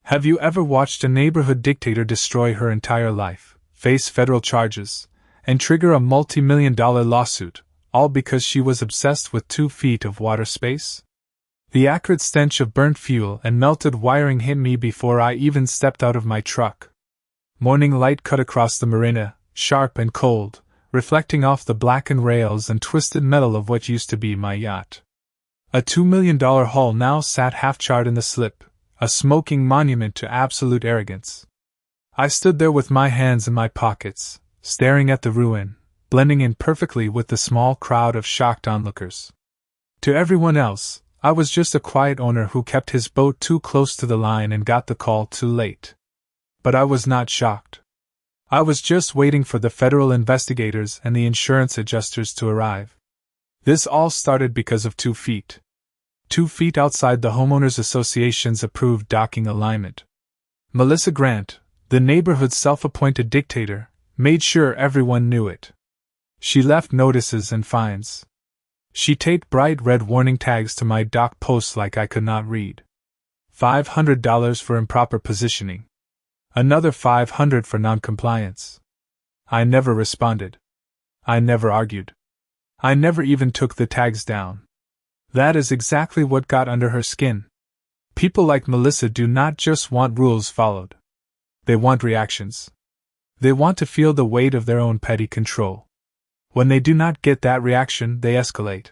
Have you ever watched a neighborhood dictator destroy her entire life, face federal charges, and trigger a multi-million-dollar lawsuit, all because she was obsessed with 2 feet of water space? The acrid stench of burnt fuel and melted wiring hit me before I even stepped out of my truck. Morning light cut across the marina, sharp and cold, reflecting off the blackened rails and twisted metal of what used to be my yacht. A $2 million hull now sat half-charred in the slip, a smoking monument to absolute arrogance. I stood there with my hands in my pockets, staring at the ruin, blending in perfectly with the small crowd of shocked onlookers. To everyone else, I was just a quiet owner who kept his boat too close to the line and got the call too late. But I was not shocked. I was just waiting for the federal investigators and the insurance adjusters to arrive. This all started because of 2 feet. 2 feet outside the Homeowners Association's approved docking alignment. Melissa Grant, the neighborhood's self-appointed dictator, made sure everyone knew it. She left notices and fines. She taped bright red warning tags to my dock posts like I could not read. $500 for improper positioning. Another $500 for noncompliance. I never responded. I never argued. I never even took the tags down. That is exactly what got under her skin. People like Melissa do not just want rules followed. They want reactions. They want to feel the weight of their own petty control. When they do not get that reaction, they escalate.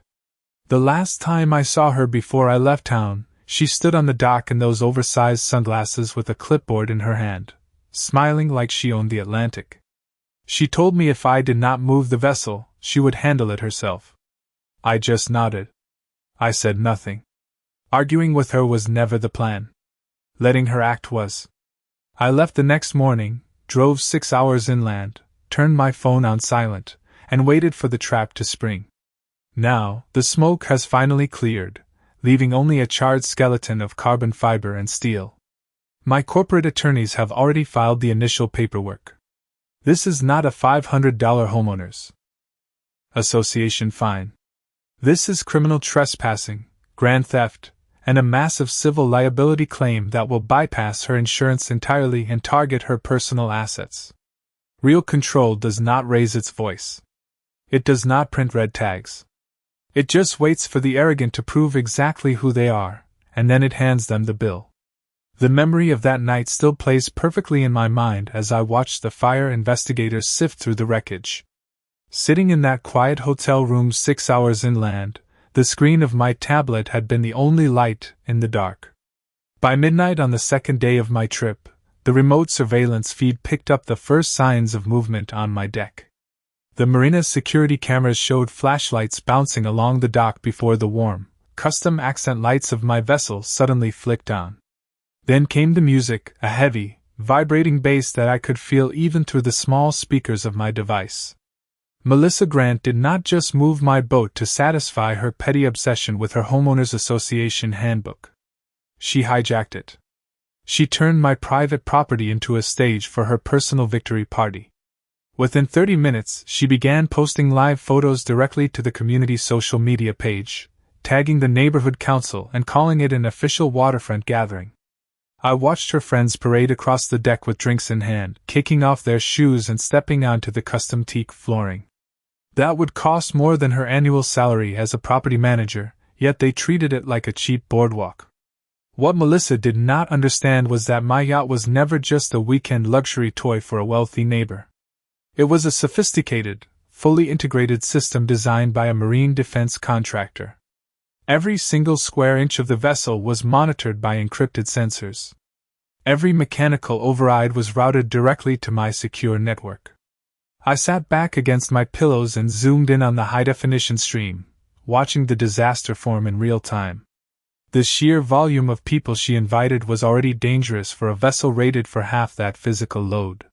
The last time I saw her before I left town, she stood on the dock in those oversized sunglasses with a clipboard in her hand, smiling like she owned the Atlantic. She told me if I did not move the vessel, she would handle it herself. I just nodded. I said nothing. Arguing with her was never the plan. Letting her act was. I left the next morning, drove 6 hours inland, turned my phone on silent, and waited for the trap to spring. Now, the smoke has finally cleared, leaving only a charred skeleton of carbon fiber and steel. My corporate attorneys have already filed the initial paperwork. This is not a $500 homeowners association fine. This is criminal trespassing, grand theft, and a massive civil liability claim that will bypass her insurance entirely and target her personal assets. Real control does not raise its voice. It does not print red tags. It just waits for the arrogant to prove exactly who they are, and then it hands them the bill. The memory of that night still plays perfectly in my mind as I watched the fire investigators sift through the wreckage. Sitting in that quiet hotel room 6 hours inland, the screen of my tablet had been the only light in the dark. By midnight on the second day of my trip, the remote surveillance feed picked up the first signs of movement on my deck. The marina's security cameras showed flashlights bouncing along the dock before the warm, custom accent lights of my vessel suddenly flicked on. Then came the music, a heavy, vibrating bass that I could feel even through the small speakers of my device. Melissa Grant did not just move my boat to satisfy her petty obsession with her Homeowners Association handbook. She hijacked it. She turned my private property into a stage for her personal victory party. Within 30 minutes, she began posting live photos directly to the community's social media page, tagging the neighborhood council and calling it an official waterfront gathering. I watched her friends parade across the deck with drinks in hand, kicking off their shoes and stepping onto the custom teak flooring. That would cost more than her annual salary as a property manager, yet they treated it like a cheap boardwalk. What Melissa did not understand was that my yacht was never just a weekend luxury toy for a wealthy neighbor. It was a sophisticated, fully integrated system designed by a marine defense contractor. Every single square inch of the vessel was monitored by encrypted sensors. Every mechanical override was routed directly to my secure network. I sat back against my pillows and zoomed in on the high-definition stream, watching the disaster form in real time. The sheer volume of people she invited was already dangerous for a vessel rated for half that physical load.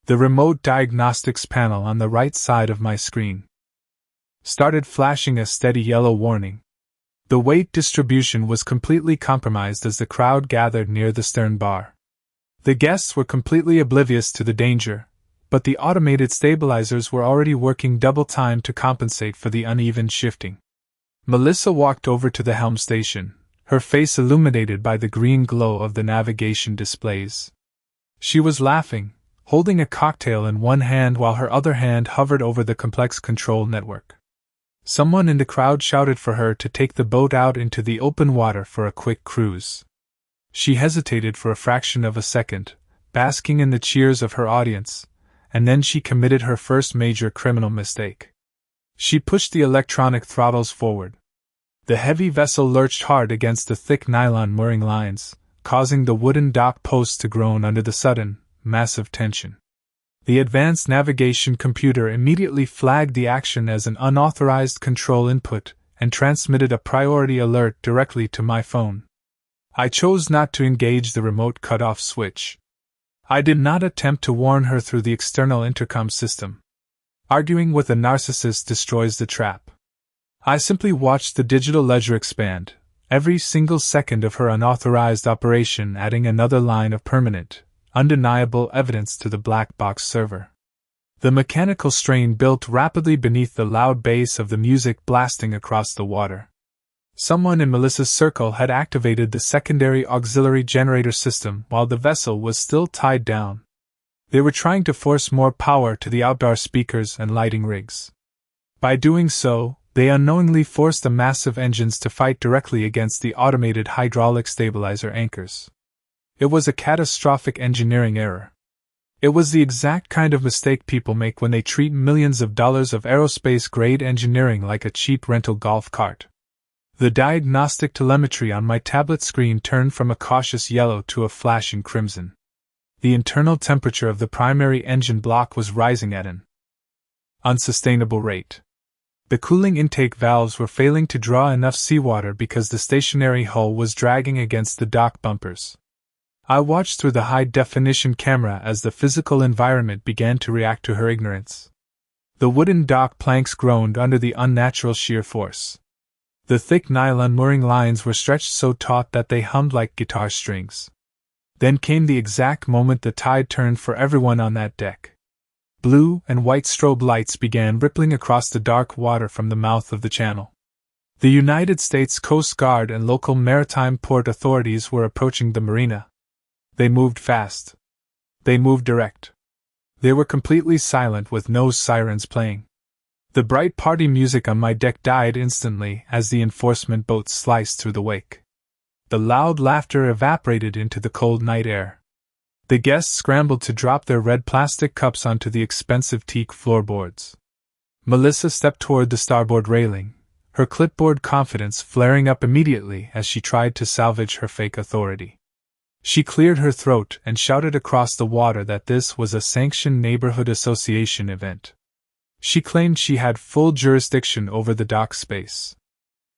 The remote diagnostics panel on the right side of my screen started flashing a steady yellow warning. The weight distribution was completely compromised as the crowd gathered near the stern bar. The guests were completely oblivious to the danger, but the automated stabilizers were already working double time to compensate for the uneven shifting. Melissa walked over to the helm station, her face illuminated by the green glow of the navigation displays. She was laughing, holding a cocktail in one hand while her other hand hovered over the complex control network. Someone in the crowd shouted for her to take the boat out into the open water for a quick cruise. She hesitated for a fraction of a second, basking in the cheers of her audience, and then she committed her first major criminal mistake. She pushed the electronic throttles forward. The heavy vessel lurched hard against the thick nylon mooring lines, causing the wooden dock posts to groan under the sudden, massive tension. The advanced navigation computer immediately flagged the action as an unauthorized control input and transmitted a priority alert directly to my phone. I chose not to engage the remote cutoff switch. I did not attempt to warn her through the external intercom system. Arguing with a narcissist destroys the trap. I simply watched the digital ledger expand, every single second of her unauthorized operation adding another line of permanent, undeniable evidence to the black box server. The mechanical strain built rapidly beneath the loud bass of the music blasting across the water. Someone in Melissa's circle had activated the secondary auxiliary generator system while the vessel was still tied down. They were trying to force more power to the outdoor speakers and lighting rigs. By doing so, they unknowingly forced the massive engines to fight directly against the automated hydraulic stabilizer anchors. It was a catastrophic engineering error. It was the exact kind of mistake people make when they treat millions of dollars of aerospace-grade engineering like a cheap rental golf cart. The diagnostic telemetry on my tablet screen turned from a cautious yellow to a flashing crimson. The internal temperature of the primary engine block was rising at an unsustainable rate. The cooling intake valves were failing to draw enough seawater because the stationary hull was dragging against the dock bumpers. I watched through the high-definition camera as the physical environment began to react to her ignorance. The wooden dock planks groaned under the unnatural shear force. The thick nylon mooring lines were stretched so taut that they hummed like guitar strings. Then came the exact moment the tide turned for everyone on that deck. Blue and white strobe lights began rippling across the dark water from the mouth of the channel. The United States Coast Guard and local maritime port authorities were approaching the marina. They moved fast. They moved direct. They were completely silent with no sirens playing. The bright party music on my deck died instantly as the enforcement boat sliced through the wake. The loud laughter evaporated into the cold night air. The guests scrambled to drop their red plastic cups onto the expensive teak floorboards. Melissa stepped toward the starboard railing, her clipboard confidence flaring up immediately as she tried to salvage her fake authority. She cleared her throat and shouted across the water that this was a sanctioned neighborhood association event. She claimed she had full jurisdiction over the dock space.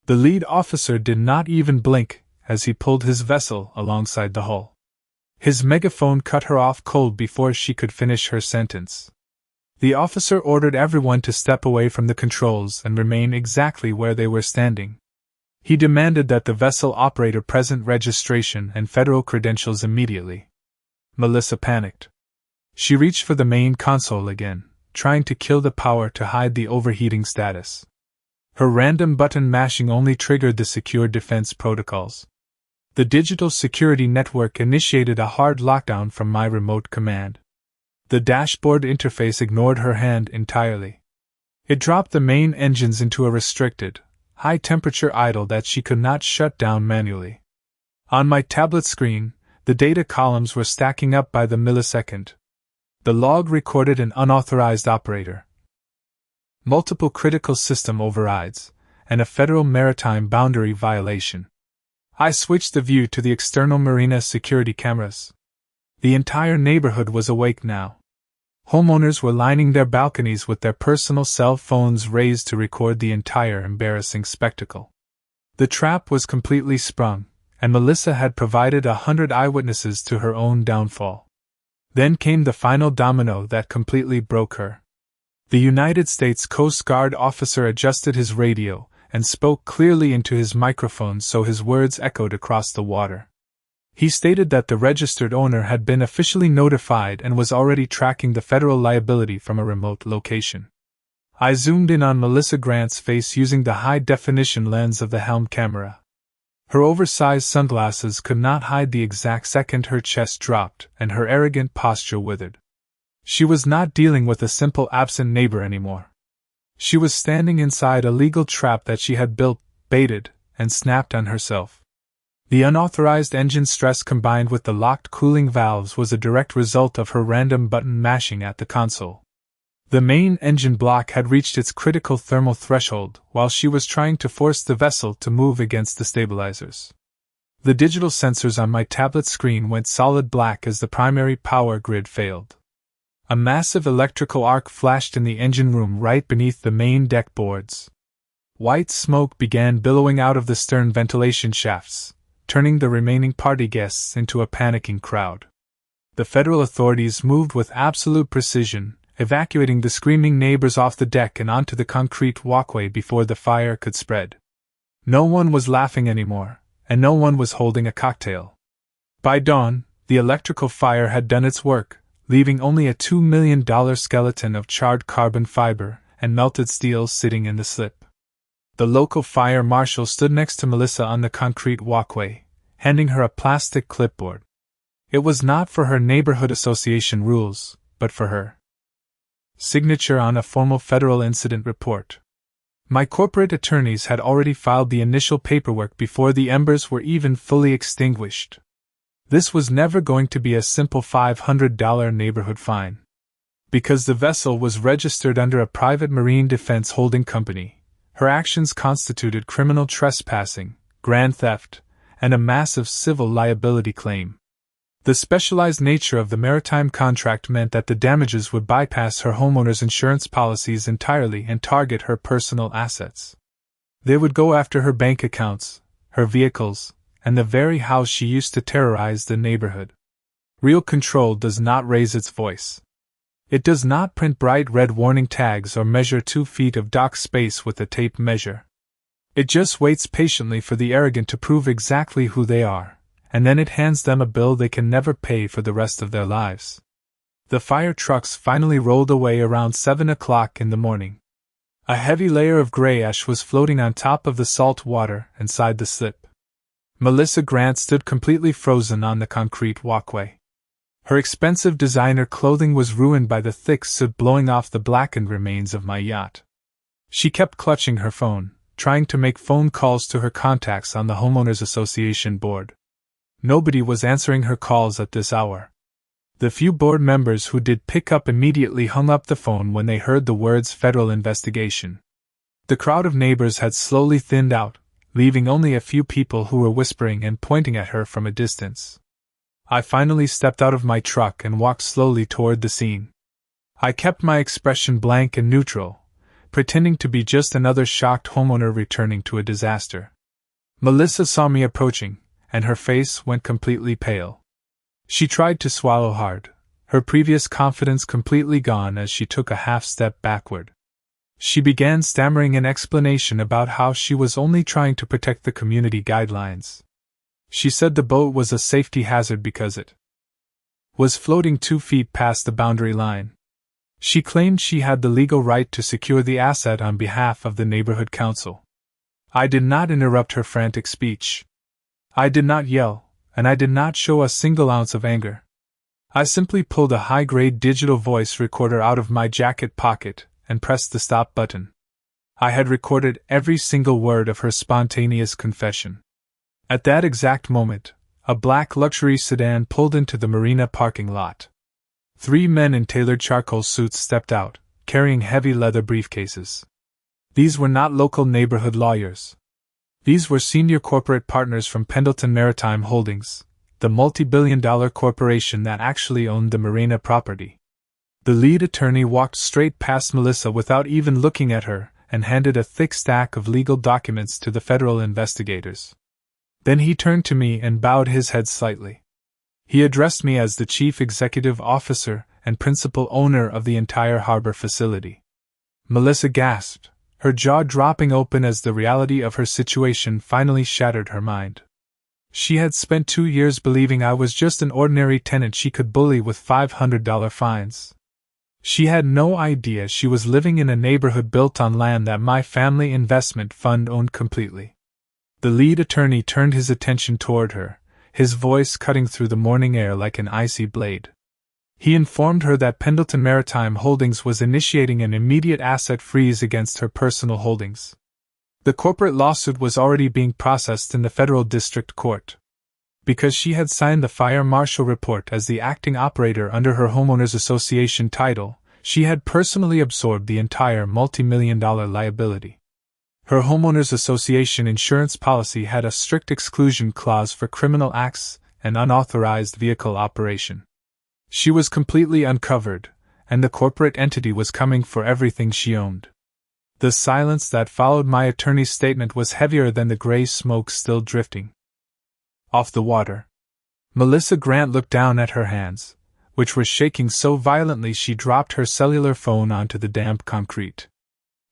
The lead officer did not even blink as he pulled his vessel alongside the hull. His megaphone cut her off cold before she could finish her sentence. The officer ordered everyone to step away from the controls and remain exactly where they were standing. He demanded that the vessel operator present registration and federal credentials immediately. Melissa panicked. She reached for the main console again, trying to kill the power to hide the overheating status. Her random button mashing only triggered the secure defense protocols. The digital security network initiated a hard lockdown from my remote command. The dashboard interface ignored her hand entirely. It dropped the main engines into a restricted, high-temperature idle that she could not shut down manually. On my tablet screen, the data columns were stacking up by the millisecond. The log recorded an unauthorized operator, multiple critical system overrides, and a federal maritime boundary violation. I switched the view to the external marina security cameras. The entire neighborhood was awake now. Homeowners were lining their balconies with their personal cell phones raised to record the entire embarrassing spectacle. The trap was completely sprung, and Melissa had provided 100 eyewitnesses to her own downfall. Then came the final domino that completely broke her. The United States Coast Guard officer adjusted his radio and spoke clearly into his microphone so his words echoed across the water. He stated that the registered owner had been officially notified and was already tracking the federal liability from a remote location. I zoomed in on Melissa Grant's face using the high-definition lens of the helm camera. Her oversized sunglasses could not hide the exact second her chest dropped and her arrogant posture withered. She was not dealing with a simple absent neighbor anymore. She was standing inside a legal trap that she had built, baited, and snapped on herself. The unauthorized engine stress combined with the locked cooling valves was a direct result of her random button mashing at the console. The main engine block had reached its critical thermal threshold while she was trying to force the vessel to move against the stabilizers. The digital sensors on my tablet screen went solid black as the primary power grid failed. A massive electrical arc flashed in the engine room right beneath the main deck boards. White smoke began billowing out of the stern ventilation shafts, turning the remaining party guests into a panicking crowd. The federal authorities moved with absolute precision, evacuating the screaming neighbors off the deck and onto the concrete walkway before the fire could spread. No one was laughing anymore, and no one was holding a cocktail. By dawn, the electrical fire had done its work, leaving only a $2 million skeleton of charred carbon fiber and melted steel sitting in the slip. The local fire marshal stood next to Melissa on the concrete walkway, handing her a plastic clipboard. It was not for her neighborhood association rules, but for her signature on a formal federal incident report. My corporate attorneys had already filed the initial paperwork before the embers were even fully extinguished. This was never going to be a simple $500 neighborhood fine. Because the vessel was registered under a private marine defense holding company, her actions constituted criminal trespassing, grand theft, and a massive civil liability claim. The specialized nature of the maritime contract meant that the damages would bypass her homeowner's insurance policies entirely and target her personal assets. They would go after her bank accounts, her vehicles, and the very house she used to terrorize the neighborhood. Real control does not raise its voice. It does not print bright red warning tags or measure 2 feet of dock space with a tape measure. It just waits patiently for the arrogant to prove exactly who they are, and then it hands them a bill they can never pay for the rest of their lives. The fire trucks finally rolled away around 7 o'clock in the morning. A heavy layer of gray ash was floating on top of the salt water inside the slip. Melissa Grant stood completely frozen on the concrete walkway. Her expensive designer clothing was ruined by the thick soot blowing off the blackened remains of my yacht. She kept clutching her phone, trying to make phone calls to her contacts on the Homeowners Association board. Nobody was answering her calls at this hour. The few board members who did pick up immediately hung up the phone when they heard the words federal investigation. The crowd of neighbors had slowly thinned out, leaving only a few people who were whispering and pointing at her from a distance. I finally stepped out of my truck and walked slowly toward the scene. I kept my expression blank and neutral, pretending to be just another shocked homeowner returning to a disaster. Melissa saw me approaching, and her face went completely pale. She tried to swallow hard, her previous confidence completely gone as she took a half-step backward. She began stammering an explanation about how she was only trying to protect the community guidelines. She said the boat was a safety hazard because it was floating 2 feet past the boundary line. She claimed she had the legal right to secure the asset on behalf of the neighborhood council. I did not interrupt her frantic speech. I did not yell, and I did not show a single ounce of anger. I simply pulled a high-grade digital voice recorder out of my jacket pocket and pressed the stop button. I had recorded every single word of her spontaneous confession. At that exact moment, a black luxury sedan pulled into the marina parking lot. 3 men in tailored charcoal suits stepped out, carrying heavy leather briefcases. These were not local neighborhood lawyers. These were senior corporate partners from Pendleton Maritime Holdings, the multi-billion-dollar corporation that actually owned the marina property. The lead attorney walked straight past Melissa without even looking at her and handed a thick stack of legal documents to the federal investigators. Then he turned to me and bowed his head slightly. He addressed me as the chief executive officer and principal owner of the entire harbor facility. Melissa gasped, her jaw dropping open as the reality of her situation finally shattered her mind. She had spent 2 years believing I was just an ordinary tenant she could bully with $500 fines. She had no idea she was living in a neighborhood built on land that my family investment fund owned completely. The lead attorney turned his attention toward her, his voice cutting through the morning air like an icy blade. He informed her that Pendleton Maritime Holdings was initiating an immediate asset freeze against her personal holdings. The corporate lawsuit was already being processed in the federal district court. Because she had signed the fire marshal report as the acting operator under her homeowners association title, she had personally absorbed the entire multi-million-dollar liability. Her homeowners association insurance policy had a strict exclusion clause for criminal acts and unauthorized vehicle operation. She was completely uncovered, and the corporate entity was coming for everything she owned. The silence that followed my attorney's statement was heavier than the gray smoke still drifting off the water. Melissa Grant looked down at her hands, which were shaking so violently she dropped her cellular phone onto the damp concrete.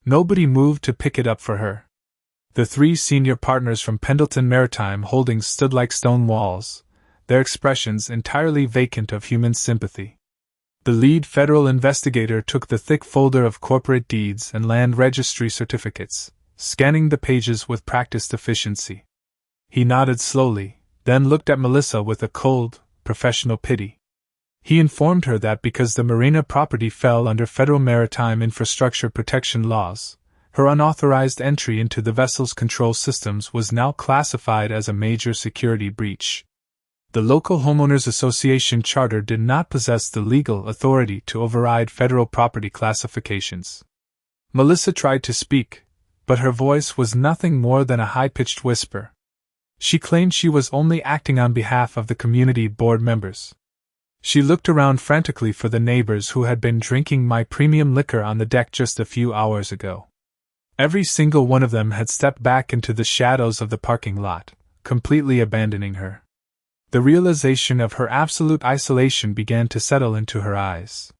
Nobody moved to pick it up for her. The three senior partners from Pendleton Maritime Holdings stood like stone walls, their expressions entirely vacant of human sympathy. The lead federal investigator took the thick folder of corporate deeds and land registry certificates, scanning the pages with practiced efficiency. He nodded slowly, then looked at Melissa with a cold, professional pity. He informed her that because the marina property fell under federal maritime infrastructure protection laws, her unauthorized entry into the vessel's control systems was now classified as a major security breach. The local homeowners association charter did not possess the legal authority to override federal property classifications. Melissa tried to speak, but her voice was nothing more than a high-pitched whisper. She claimed she was only acting on behalf of the community board members. She looked around frantically for the neighbors who had been drinking my premium liquor on the deck just a few hours ago. Every single one of them had stepped back into the shadows of the parking lot, completely abandoning her. The realization of her absolute isolation began to settle into her eyes.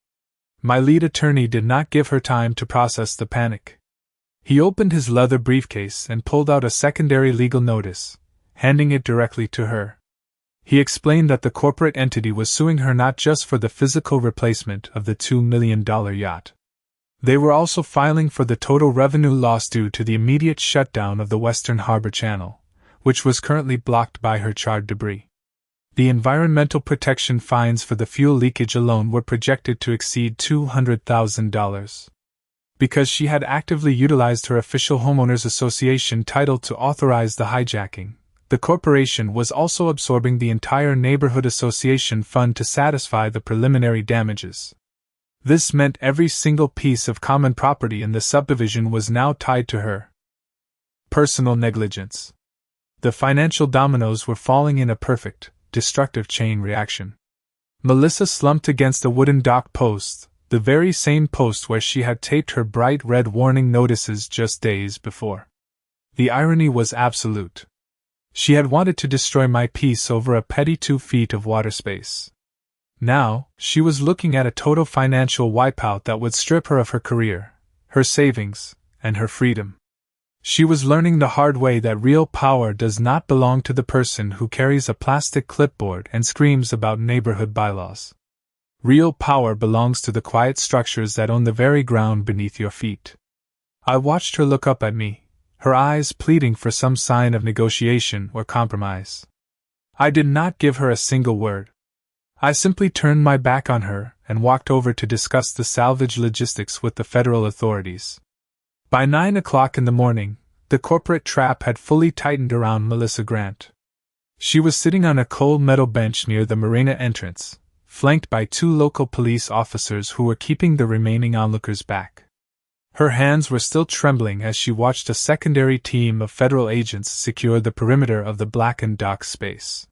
My lead attorney did not give her time to process the panic. He opened his leather briefcase and pulled out a secondary legal notice, handing it directly to her. He explained that the corporate entity was suing her not just for the physical replacement of the $2 million yacht. They were also filing for the total revenue loss due to the immediate shutdown of the Western Harbor Channel, which was currently blocked by her charred debris. The environmental protection fines for the fuel leakage alone were projected to exceed $200,000. Because she had actively utilized her official homeowners association title to authorize the hijacking, the corporation was also absorbing the entire neighborhood association fund to satisfy the preliminary damages. This meant every single piece of common property in the subdivision was now tied to her. Personal negligence. The financial dominoes were falling in a perfect, destructive chain reaction. Melissa slumped against a wooden dock post, the very same post where she had taped her bright red warning notices just days before. The irony was absolute. She had wanted to destroy my peace over a petty 2 feet of water space. Now, she was looking at a total financial wipeout that would strip her of her career, her savings, and her freedom. She was learning the hard way that real power does not belong to the person who carries a plastic clipboard and screams about neighborhood bylaws. Real power belongs to the quiet structures that own the very ground beneath your feet. I watched her look up at me, her eyes pleading for some sign of negotiation or compromise. I did not give her a single word. I simply turned my back on her and walked over to discuss the salvage logistics with the federal authorities. By 9 o'clock in the morning, the corporate trap had fully tightened around Melissa Grant. She was sitting on a cold metal bench near the marina entrance, flanked by 2 local police officers who were keeping the remaining onlookers back. Her hands were still trembling as she watched a secondary team of federal agents secure the perimeter of the blackened dock space.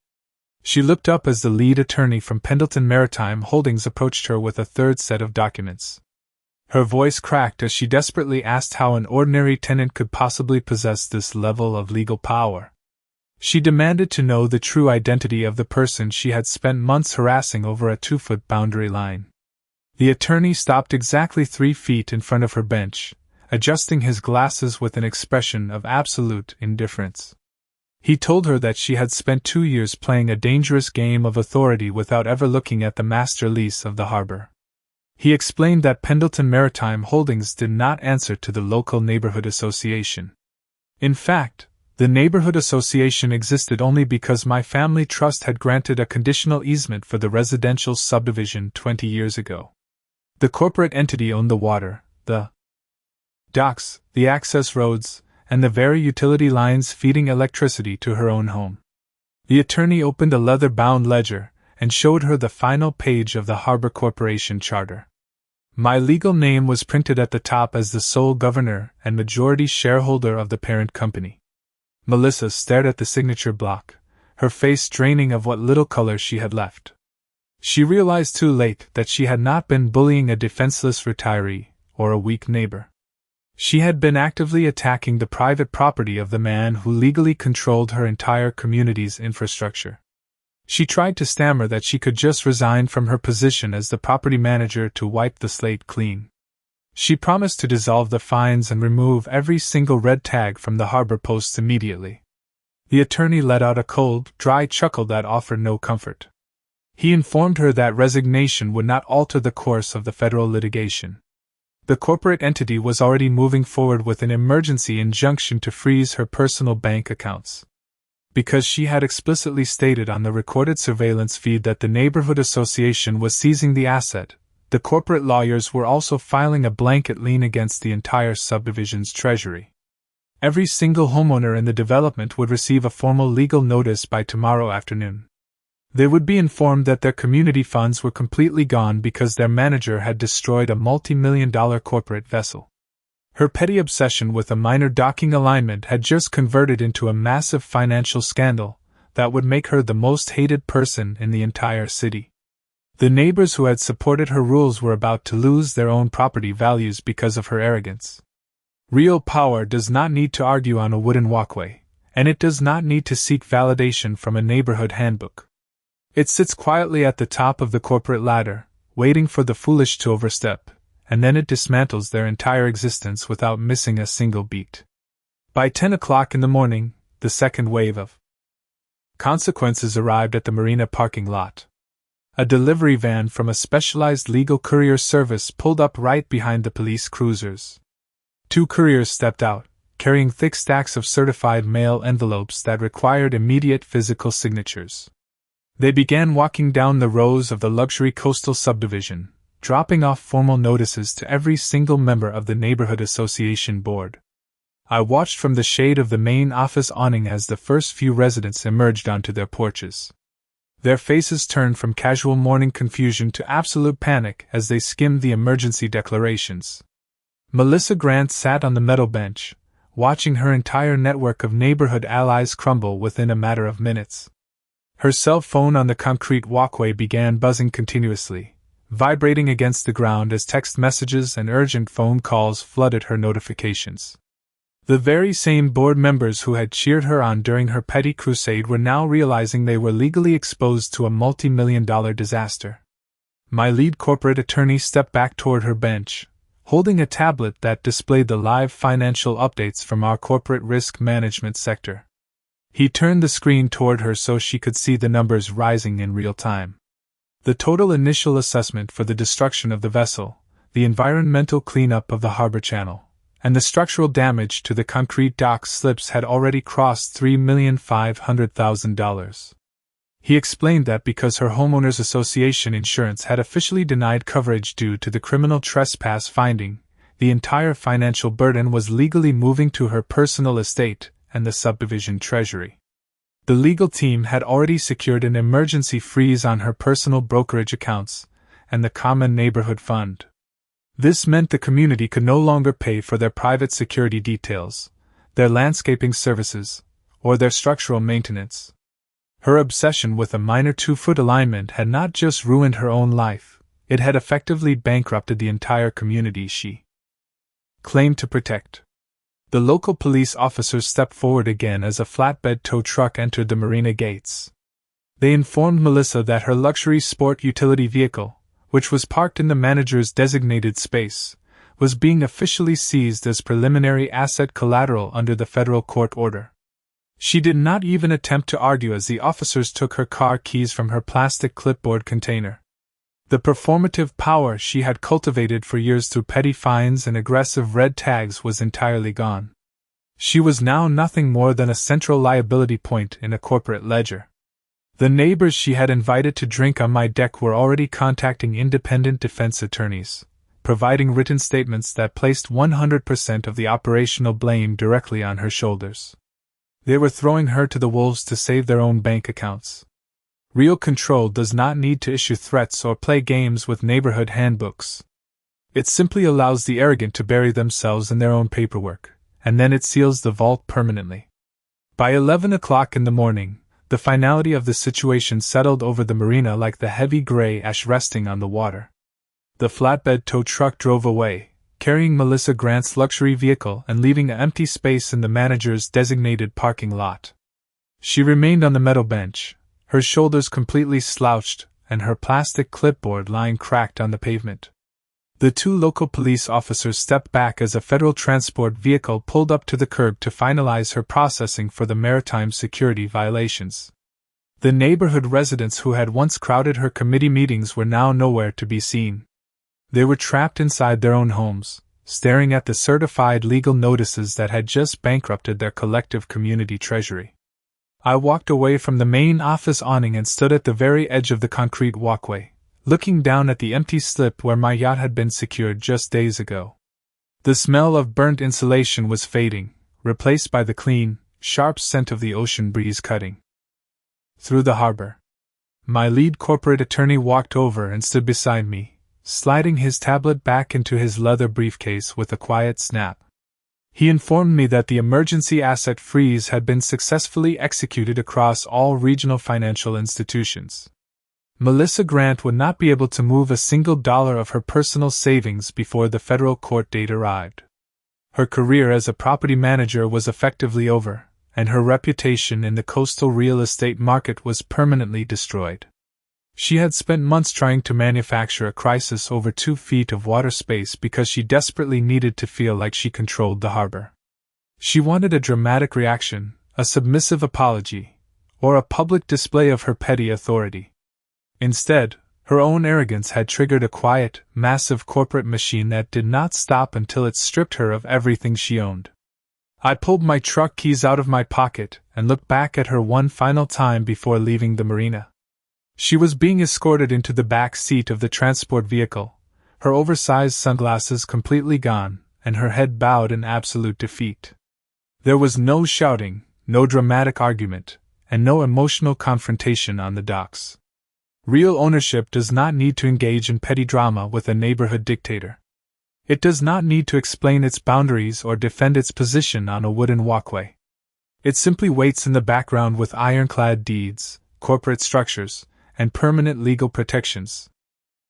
She looked up as the lead attorney from Pendleton Maritime Holdings approached her with a third set of documents. Her voice cracked as she desperately asked how an ordinary tenant could possibly possess this level of legal power. She demanded to know the true identity of the person she had spent months harassing over a 2-foot boundary line. The attorney stopped exactly 3 feet in front of her bench, adjusting his glasses with an expression of absolute indifference. He told her that she had spent 2 years playing a dangerous game of authority without ever looking at the master lease of the harbor. He explained that Pendleton Maritime Holdings did not answer to the local neighborhood association. In fact, The neighborhood association existed only because my family trust had granted a conditional easement for the residential subdivision 20 years ago. The corporate entity owned the water, the docks, the access roads, and the very utility lines feeding electricity to her own home. The attorney opened a leather-bound ledger and showed her the final page of the Harbor Corporation Charter. My legal name was printed at the top as the sole governor and majority shareholder of the parent company. Melissa stared at the signature block, her face draining of what little color she had left. She realized too late that she had not been bullying a defenseless retiree or a weak neighbor. She had been actively attacking the private property of the man who legally controlled her entire community's infrastructure. She tried to stammer that she could just resign from her position as the property manager to wipe the slate clean. She promised to dissolve the fines and remove every single red tag from the harbor posts immediately. The attorney let out a cold, dry chuckle that offered no comfort. He informed her that resignation would not alter the course of the federal litigation. The corporate entity was already moving forward with an emergency injunction to freeze her personal bank accounts. Because she had explicitly stated on the recorded surveillance feed that the neighborhood association was seizing the asset, the corporate lawyers were also filing a blanket lien against the entire subdivision's treasury. Every single homeowner in the development would receive a formal legal notice by tomorrow afternoon. They would be informed that their community funds were completely gone because their manager had destroyed a multi-million-dollar corporate vessel. Her petty obsession with a minor docking alignment had just converted into a massive financial scandal that would make her the most hated person in the entire city. The neighbors who had supported her rules were about to lose their own property values because of her arrogance. Real power does not need to argue on a wooden walkway, and it does not need to seek validation from a neighborhood handbook. It sits quietly at the top of the corporate ladder, waiting for the foolish to overstep, and then it dismantles their entire existence without missing a single beat. By 10 o'clock in the morning, the second wave of consequences arrived at the marina parking lot. A delivery van from a specialized legal courier service pulled up right behind the police cruisers. 2 couriers stepped out, carrying thick stacks of certified mail envelopes that required immediate physical signatures. They began walking down the rows of the luxury coastal subdivision, dropping off formal notices to every single member of the neighborhood association board. I watched from the shade of the main office awning as the first few residents emerged onto their porches. Their faces turned from casual morning confusion to absolute panic as they skimmed the emergency declarations. Melissa Grant sat on the metal bench, watching her entire network of neighborhood allies crumble within a matter of minutes. Her cell phone on the concrete walkway began buzzing continuously, vibrating against the ground as text messages and urgent phone calls flooded her notifications. The very same board members who had cheered her on during her petty crusade were now realizing they were legally exposed to a multi-million-dollar disaster. My lead corporate attorney stepped back toward her bench, holding a tablet that displayed the live financial updates from our corporate risk management sector. He turned the screen toward her so she could see the numbers rising in real time. The total initial assessment for the destruction of the vessel, the environmental cleanup of the harbor channel, and the structural damage to the concrete dock slips had already crossed $3,500,000. He explained that because her homeowners association insurance had officially denied coverage due to the criminal trespass finding, the entire financial burden was legally moving to her personal estate and the subdivision treasury. The legal team had already secured an emergency freeze on her personal brokerage accounts and the common neighborhood fund. This meant the community could no longer pay for their private security details, their landscaping services, or their structural maintenance. Her obsession with a minor 2-foot alignment had not just ruined her own life, it had effectively bankrupted the entire community she claimed to protect. The local police officers stepped forward again as a flatbed tow truck entered the marina gates. They informed Melissa that her luxury sport utility vehicle, which was parked in the manager's designated space, was being officially seized as preliminary asset collateral under the federal court order. She did not even attempt to argue as the officers took her car keys from her plastic clipboard container. The performative power she had cultivated for years through petty fines and aggressive red tags was entirely gone. She was now nothing more than a central liability point in a corporate ledger. The neighbors she had invited to drink on my deck were already contacting independent defense attorneys, providing written statements that placed 100% of the operational blame directly on her shoulders. They were throwing her to the wolves to save their own bank accounts. Real control does not need to issue threats or play games with neighborhood handbooks. It simply allows the arrogant to bury themselves in their own paperwork, and then it seals the vault permanently. By 11 o'clock in the morning, the finality of the situation settled over the marina like the heavy gray ash resting on the water. The flatbed tow truck drove away, carrying Melissa Grant's luxury vehicle and leaving an empty space in the manager's designated parking lot. She remained on the metal bench, her shoulders completely slouched and her plastic clipboard lying cracked on the pavement. The two local police officers stepped back as a federal transport vehicle pulled up to the curb to finalize her processing for the maritime security violations. The neighborhood residents who had once crowded her committee meetings were now nowhere to be seen. They were trapped inside their own homes, staring at the certified legal notices that had just bankrupted their collective community treasury. I walked away from the main office awning and stood at the very edge of the concrete walkway, looking down at the empty slip where my yacht had been secured just days ago. The smell of burnt insulation was fading, replaced by the clean, sharp scent of the ocean breeze cutting through the harbor. My lead corporate attorney walked over and stood beside me, sliding his tablet back into his leather briefcase with a quiet snap. He informed me that the emergency asset freeze had been successfully executed across all regional financial institutions. Melissa Grant would not be able to move a single dollar of her personal savings before the federal court date arrived. Her career as a property manager was effectively over, and her reputation in the coastal real estate market was permanently destroyed. She had spent months trying to manufacture a crisis over 2 feet of water space because she desperately needed to feel like she controlled the harbor. She wanted a dramatic reaction, a submissive apology, or a public display of her petty authority. Instead, her own arrogance had triggered a quiet, massive corporate machine that did not stop until it stripped her of everything she owned. I pulled my truck keys out of my pocket and looked back at her one final time before leaving the marina. She was being escorted into the back seat of the transport vehicle, her oversized sunglasses completely gone, and her head bowed in absolute defeat. There was no shouting, no dramatic argument, and no emotional confrontation on the docks. Real ownership does not need to engage in petty drama with a neighborhood dictator. It does not need to explain its boundaries or defend its position on a wooden walkway. It simply waits in the background with ironclad deeds, corporate structures, and permanent legal protections.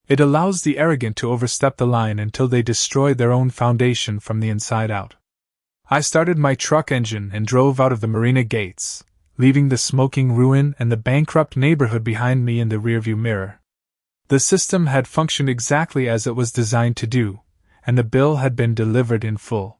It allows the arrogant to overstep the line until they destroy their own foundation from the inside out. I started my truck engine and drove out of the marina gates, leaving the smoking ruin and the bankrupt neighborhood behind me in the rearview mirror. The system had functioned exactly as it was designed to do, and the bill had been delivered in full.